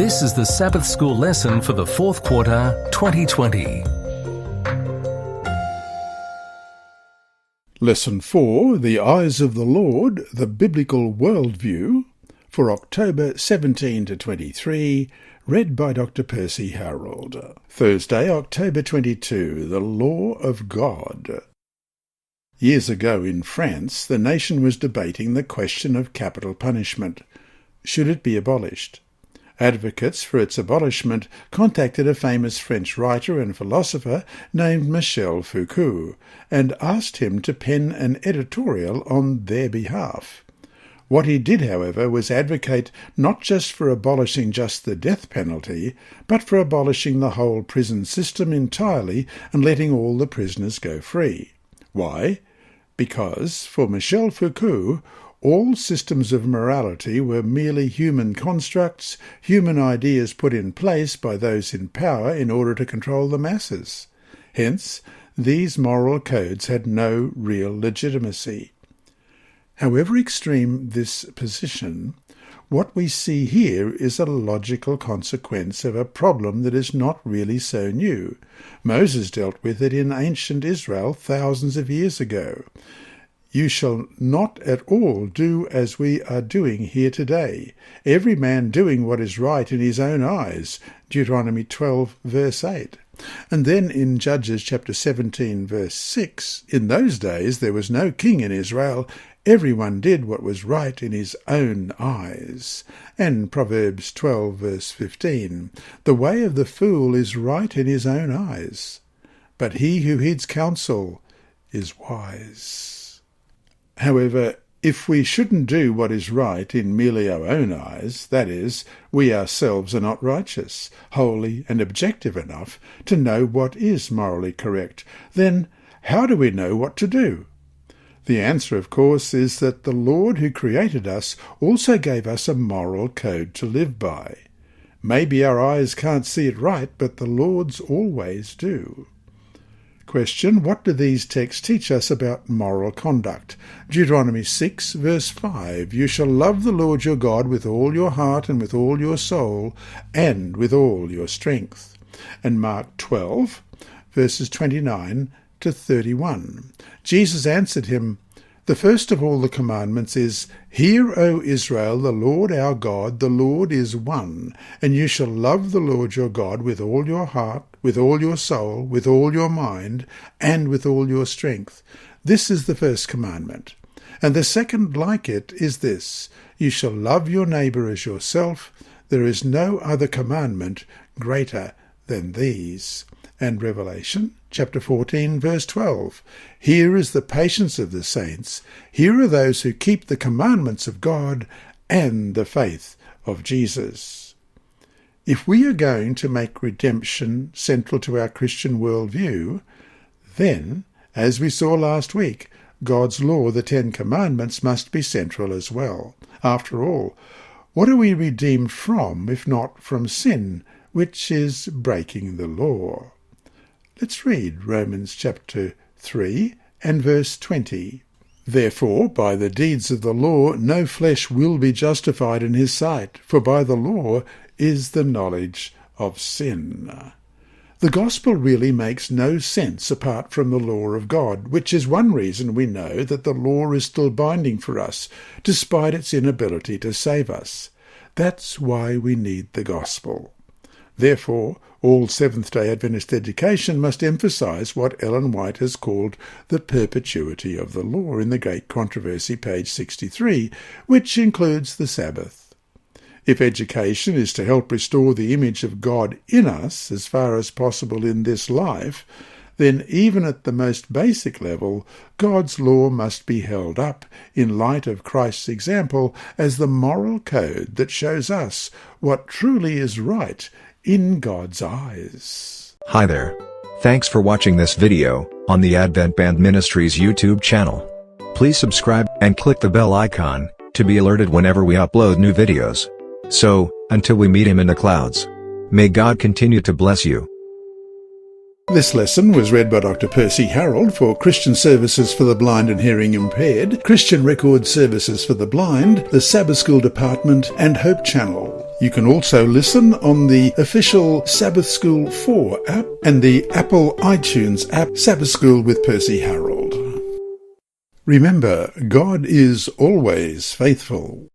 This is the Sabbath School lesson for the fourth quarter, 2020. Lesson 4, The Eyes of the Lord, the Biblical Worldview, for October 17 to 23, read by Dr. Percy Harrold. Thursday, October 22, The Law of God. Years ago in France, the nation was debating the question of capital punishment. Should it be abolished? Advocates for its abolishment contacted a famous French writer and philosopher named Michel Foucault and asked him to pen an editorial on their behalf. What he did, however, was advocate not just for abolishing just the death penalty, but for abolishing the whole prison system entirely and letting all the prisoners go free. Why? Because, for Michel Foucault, all systems of morality were merely human constructs, human ideas put in place by those in power in order to control the masses. Hence, these moral codes had no real legitimacy. However extreme this position, what we see here is a logical consequence of a problem that is not really so new. Moses dealt with it in ancient Israel thousands of years ago. You shall not at all do as we are doing here today, every man doing what is right in his own eyes, Deuteronomy 12, verse 8. And then in Judges chapter 17, verse 6, in those days there was no king in Israel, everyone did what was right in his own eyes. And Proverbs 12, verse 15, the way of the fool is right in his own eyes, but he who heeds counsel is wise. However, if we shouldn't do what is right in merely our own eyes, that is, we ourselves are not righteous, holy and objective enough to know what is morally correct, then how do we know what to do? The answer, of course, is that the Lord who created us also gave us a moral code to live by. Maybe our eyes can't see it right, but the Lord's always do. Question, what do these texts teach us about moral conduct? Deuteronomy 6, verse 5, You shall love the Lord your God with all your heart and with all your soul and with all your strength. And Mark 12, verses 29 to 31. Jesus answered him, The first of all the commandments is, Hear, O Israel, the Lord our God, the Lord is one, and you shall love the Lord your God with all your heart, with all your soul, with all your mind, and with all your strength. This is the first commandment. And the second like it is this, You shall love your neighbour as yourself. There is no other commandment greater than these. And Revelation chapter 14, verse 12. Here is the patience of the saints. Here are those who keep the commandments of God and the faith of Jesus. If we are going to make redemption central to our Christian worldview, then, as we saw last week, God's law, the Ten Commandments, must be central as well. After all, what are we redeemed from, if not from sin, which is breaking the law? Let's read Romans chapter 3 and verse 20. Therefore, by the deeds of the law, no flesh will be justified in his sight, for by the law is the knowledge of sin. The gospel really makes no sense apart from the law of God, which is one reason we know that the law is still binding for us, despite its inability to save us. That's why we need the gospel. Therefore, all Seventh-day Adventist education must emphasize what Ellen White has called the perpetuity of the law in the Great Controversy, page 63, which includes the Sabbath. If education is to help restore the image of God in us as far as possible in this life, then even at the most basic level, God's law must be held up in light of Christ's example as the moral code that shows us what truly is right in God's eyes. Hi there. Thanks for watching this video on the Advent-band Ministries YouTube channel. Please subscribe and click the bell icon to be alerted whenever we upload new videos. So, until we meet him in the clouds, may God continue to bless you. This lesson was read by Dr. Percy Harrold for Christian Services for the Blind and Hearing Impaired, Christian Record Services for the Blind, the Sabbath School Department, and Hope Channel. You can also listen on the official Sabbath School 4 app and the Apple iTunes app Sabbath School with Percy Harrold. Remember, God is always faithful.